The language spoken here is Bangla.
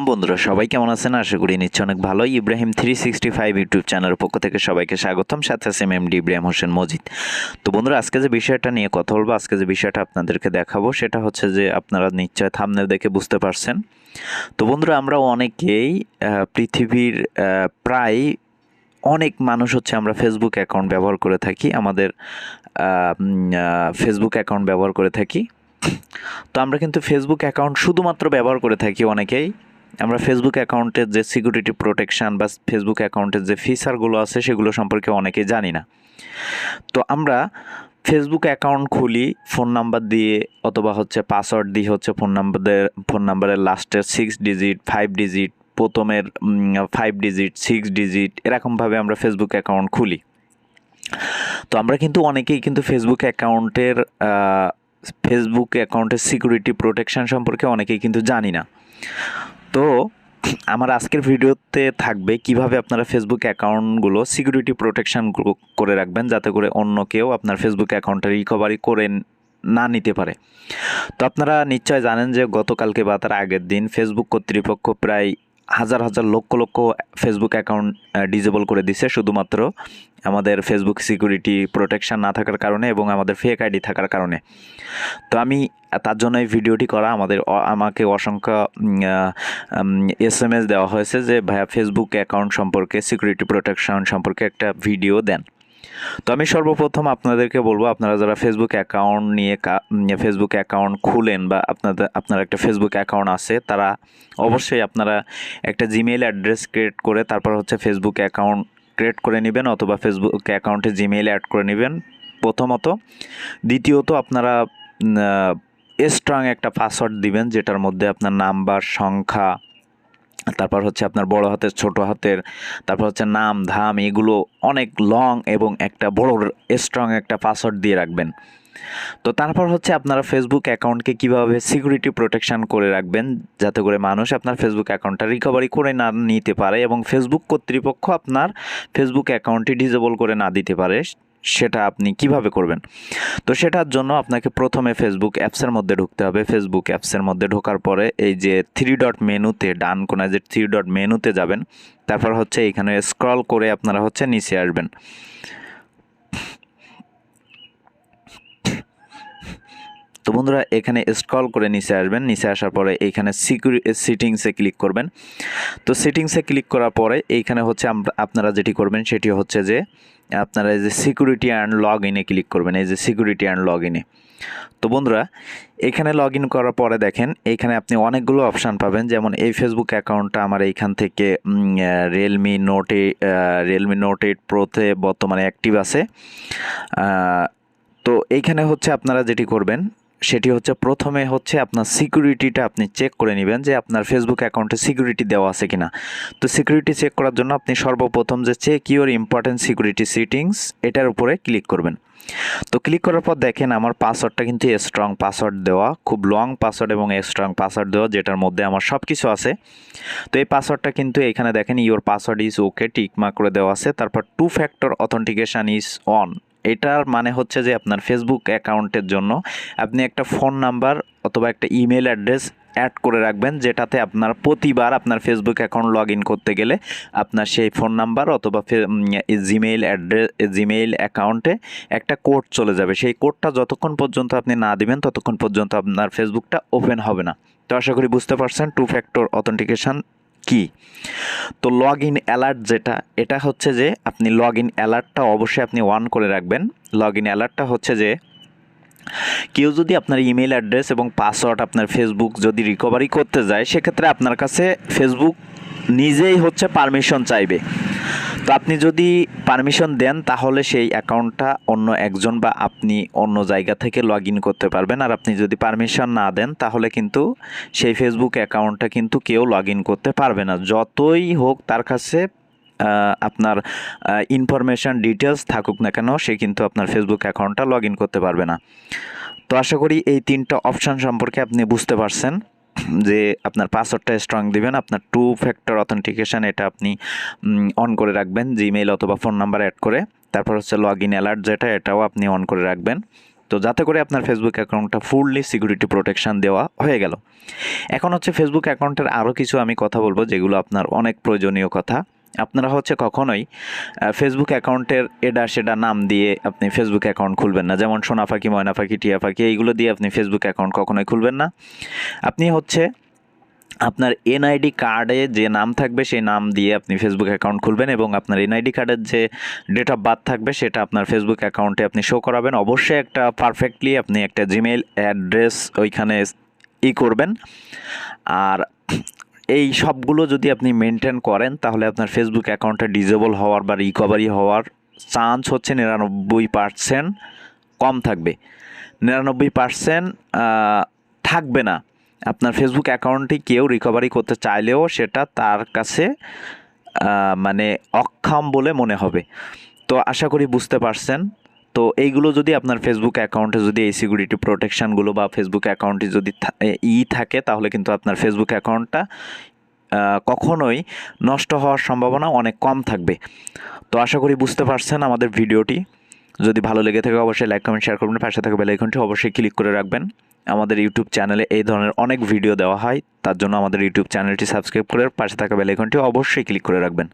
বন্ধুরা সবাই কেমন আছেন? আশা করি নিশ্চয় অনেক ভালোই। ইব্রাহিম 365 ইউটিউব চ্যানেলের পক্ষ থেকে সবাইকে স্বাগতম। সাথে আছে এমডি ইব্রাহিম হোসেন মজিদ। তো বন্ধুরা, আজকে যে বিষয়টা নিয়ে কথা বলবো, আজকে যে বিষয়টা আপনাদেরকে দেখাবো, সেটা হচ্ছে যে আপনারা নিশ্চয় থাম্বনেল দেখে বুঝতে পারছেন। তো বন্ধুরা, আমরা অনেকেই পৃথিবীর প্রায় অনেক মানুষ হচ্ছে আমরা ফেসবুক অ্যাকাউন্ট ব্যবহার করে থাকি, আমাদের ফেসবুক অ্যাকাউন্ট ব্যবহার করে থাকি। তো আমরা কিন্তু ফেসবুক অ্যাকাউন্ট শুধুমাত্র ব্যবহার করে থাকি অনেকেই। আমরা ফেসবুক অ্যাকাউন্টের যে সিকিউরিটি প্রোটেকশন বা ফেসবুক অ্যাকাউন্টের যে ফিচারগুলো আছে সেগুলো সম্পর্কে অনেকেই জানি না। তো আমরা ফেসবুক অ্যাকাউন্ট খুলি ফোন নাম্বার দিয়ে অথবা হচ্ছে পাসওয়ার্ড দিয়ে, হচ্ছে ফোন নাম্বারের লাস্টের 6 ডিজিট, 5 ডিজিট, প্রথমের 5 ডিজিট, 6 ডিজিট, এরকমভাবে আমরা ফেসবুক অ্যাকাউন্ট খুলি। তো আমরা কিন্তু অনেকেই কিন্তু ফেসবুক অ্যাকাউন্টের সিকিউরিটি প্রোটেকশন সম্পর্কে অনেকেই কিন্তু জানি না। তো আমার আজকের ভিডিওতে থাকবে কিভাবে আপনারা ফেসবুক অ্যাকাউন্টগুলো সিকিউরিটি প্রোটেকশন করে রাখবেন, যাতে করে অন্য কেউ আপনার ফেসবুক অ্যাকাউন্টটা রিকভারি করে না নিতে পারে। তো আপনারা নিশ্চয় জানেন যে গতকালকে বা তার আগের দিন ফেসবুক কর্তৃপক্ষ প্রায় হাজার হাজার lakh lakh Facebook account disable করে দিছে, শুধুমাত্র আমাদের ফেসবুক সিকিউরিটি প্রোটেকশন না থাকার কারণে এবং আমাদের ফেক আইডি থাকার কারণে। তো তার জন্য এই ভিডিওটি করা। আমাকে অসংখ্য SMS দেওয়া হয়েছে যে ভাইয়া ফেসবুক অ্যাকাউন্ট সম্পর্কে, সিকিউরিটি প্রোটেকশন সম্পর্কে একটা ভিডিও দেন। তো আমি সর্বপ্রথম আপনাদেরকে বলবো, আপনারা যারা ফেসবুক অ্যাকাউন্ট খুলেন বা আপনার একটা ফেসবুক অ্যাকাউন্ট আছে, তারা অবশ্যই আপনারা একটা জিমেইল অ্যাড্রেস ক্রিয়েট করে তারপর হচ্ছে ফেসবুক অ্যাকাউন্ট ক্রিয়েট করে নেবেন, অথবা ফেসবুক অ্যাকাউন্টে জিমেইল অ্যাড করে নেবেন প্রথমত। দ্বিতীয়ত আপনারা স্ট্রং একটা পাসওয়ার্ড দিবেন, যেটার মধ্যে আপনার নাম্বার, সংখ্যা, তারপর হচ্ছে আপনার বড় হাতের, ছোট হাতের, তারপর হচ্ছে নাম ধাম, এগুলো অনেক লং এবং একটা বড় স্ট্রং একটা পাসওয়ার্ড দিয়ে রাখবেন। তো তারপর হচ্ছে আপনারা ফেসবুক অ্যাকাউন্টকে কিভাবে সিকিউরিটি প্রোটেকশন করে রাখবেন, যাতে করে মানুষ আপনার ফেসবুক অ্যাকাউন্টটা রিকভারি করে না নিতে পারে এবং ফেসবুক কর্তৃপক্ষ আপনার ফেসবুক অ্যাকাউন্টটি ডিসেবল করে না দিতে পারে, সেটা আপনি কিভাবে করবেন। তো সেটার জন্য আপনাকে প্রথমে ফেসবুক অ্যাপসের মধ্যে ঢুকতে হবে। ফেসবুক অ্যাপসের মধ্যে ঢোকার পরে এই যে 3 ডট মেনুতে, ডান কোনায় যে 3 ডট মেনুতে যাবেন, তারপর হচ্ছে এখানে স্ক্রল করে আপনারা হচ্ছে নিচে আসবেন। তো বন্ধুরা, এখানে স্ক্রল করে নিচে আসবেন। নিচে আসার পরে এইখানে সেটিংসে ক্লিক করবেন। তো সেটিংসে ক্লিক করার পরে এইখানে হচ্ছে আপনারা যেটি করবেন সেটি হচ্ছে যে আপনারা এই যে সিকিউরিটি অ্যান্ড লগ ইনে ক্লিক করবেন, এই যে সিকিউরিটি অ্যান্ড লগ ইনে। তো বন্ধুরা, এখানে লগ ইন করার পরে দেখেন এইখানে আপনি অনেকগুলো অপশান পাবেন, যেমন এই ফেসবুক অ্যাকাউন্টটা আমার এইখান থেকে রিয়েলমি নোট 8 প্রোতে বর্তমানে অ্যাক্টিভ আছে। তো এইখানে হচ্ছে আপনারা যেটি করবেন সেটি হচ্ছে প্রথমে হচ্ছে আপনার সিকিউরিটিটা আপনি চেক করে নেবেন যে আপনার ফেসবুক অ্যাকাউন্টে সিকিউরিটি দেওয়া আছে কিনা। তো সিকিউরিটি চেক করার জন্য আপনি সর্বপ্রথম যে check your important security settings, এটার উপরে ক্লিক করবেন। তো ক্লিক করার পর দেখেন আমার পাসওয়ার্ডটা কিন্তু স্ট্রং পাসওয়ার্ড দেওয়া, খুব লং পাসওয়ার্ড এবং স্ট্রং পাসওয়ার্ড দেওয়া, যেটার মধ্যে আমার সব কিছু আছে। তো এই পাসওয়ার্ডটা কিন্তু এখানে দেখেন your password is okay tick mark করে দেওয়া আছে। তারপর 2 ফ্যাক্টর অথেন্টিকেশন ইজ অন। এটার মানে হচ্ছে যে আপনার ফেসবুক অ্যাকাউন্টের জন্য আপনি একটা ফোন নাম্বার অথবা একটা ইমেল অ্যাড্রেস অ্যাড করে রাখবেন, যেটাতে আপনার প্রতিবার আপনার ফেসবুক অ্যাকাউন্ট লগ ইন করতে গেলে আপনার সেই ফোন নাম্বার অথবা জিমেইল অ্যাকাউন্টে একটা কোড চলে যাবে। সেই কোডটা যতক্ষণ পর্যন্ত আপনি না দিবেন ততক্ষণ পর্যন্ত আপনার ফেসবুকটা ওপেন হবে না। তো আশা করি বুঝতে পারছেন 2 ফ্যাক্টর অথেন্টিকেশন কি। তো লগ ইন অ্যালার্ট যেটা, এটা হচ্ছে যে আপনি লগ ইন অ্যালার্টটা অবশ্যই আপনি অন করে রাখবেন। লগ ইন অ্যালার্টটা হচ্ছে যে কেউ যদি আপনার ইমেল অ্যাড্রেস এবং পাসওয়ার্ড আপনার ফেসবুক যদি রিকভারি করতে যায়, সেক্ষেত্রে আপনার কাছে ফেসবুক নিজেই হচ্ছে পারমিশন চাইবে। তো আপনি যদি পারমিশন দেন তাহলে সেই অ্যাকাউন্টটা অন্য একজন বা আপনি অন্য জায়গা থেকে লগ ইন করতে পারবেন। আর আপনি যদি পারমিশন না দেন তাহলে কিন্তু সেই ফেসবুক অ্যাকাউন্টটা কিন্তু কেউ লগ ইন করতে পারবে না, যতই হোক তার কাছে আপনার ইনফরমেশান ডিটেলস থাকুক না কেন, সে কিন্তু আপনার ফেসবুক অ্যাকাউন্টটা লগ ইন করতে পারবে না। তো আশা করি এই 3টা অপশান সম্পর্কে আপনি বুঝতে পারছেন যে আপনার পাসওয়ার্ডটা স্ট্রং দিবেন, আপনার 2 ফ্যাক্টর অথেন্টিকেশন এটা আপনি অন করে রাখবেন জিমেইল অথবা ফোন নাম্বার অ্যাড করে। তারপর হচ্ছে লগ ইন অ্যালার্ট যেটা, এটাও আপনি অন করে রাখবেন। তো তো যাতে করে আপনার ফেসবুক অ্যাকাউন্টটা ফুললি সিকিউরিটি প্রোটেকশান দেওয়া হয়ে গেল। এখন হচ্ছে ফেসবুক অ্যাকাউন্টের আরও কিছু আমি কথা বলবো যেগুলো আপনার অনেক প্রয়োজনীয় কথা। আপনারা হচ্ছে কখনোই ফেসবুক অ্যাকাউন্টের এডা সেডা নাম দিয়ে আপনি ফেসবুক অ্যাকাউন্ট খুলবেন না, যেমন সোনা পাখি, ময়না পাখি, টিয়া পাখি, এইগুলো দিয়ে আপনি ফেসবুক অ্যাকাউন্ট কখনোই খুলবেন না। আপনি হচ্ছে আপনার এনআইডি কার্ডে যে নাম থাকবে সেই নাম দিয়ে আপনি ফেসবুক অ্যাকাউন্ট খুলবেন এবং আপনার এনআইডি কার্ডের যে ডেট অফ বার্থ থাকবে সেটা আপনার ফেসবুক অ্যাকাউন্টে আপনি শো করাবেন। অবশ্যই একটা পারফেক্টলি আপনি একটা জিমেইল অ্যাড্রেস ওইখানে করবেন। আর এই সবগুলো যদি আপনি মেনটেন করেন তাহলে আপনার ফেসবুক অ্যাকাউন্টটা ডিজেবল হওয়ার বা রিকভারি হওয়ার চান্স হচ্ছে 99% কম থাকবে। 99% থাকবে না। আপনার ফেসবুক অ্যাকাউন্টটি কেউ রিকভারি করতে চাইলেও সেটা তার কাছে মানে অক্ষম বলে মনে হবে। তো আশা করি বুঝতে পারছেন। তো এইগুলো যদি আপনার ফেসবুক অ্যাকাউন্টে যদি এই সিকিউরিটি প্রোটেকশানগুলো বা ফেসবুক অ্যাকাউন্টে যদি থাকে তাহলে কিন্তু আপনার ফেসবুক অ্যাকাউন্টটা কখনোই নষ্ট হওয়ার সম্ভাবনা অনেক কম থাকবে। তো আশা করি বুঝতে পারছেন আমাদের ভিডিওটি। যদি ভালো লেগে থাকে অবশ্যই লাইক, কমেন্ট, শেয়ার করবেন। পাশে থাকা বেল আইকনটি অবশ্যই ক্লিক করে রাখবেন। আমাদের ইউটিউব চ্যানেলে এই ধরনের অনেক ভিডিও দেওয়া হয়, তার জন্য আমাদের ইউটিউব চ্যানেলটি সাবস্ক্রাইব করে পাশে থাকা বেল আইকনটি অবশ্যই ক্লিক করে রাখবেন।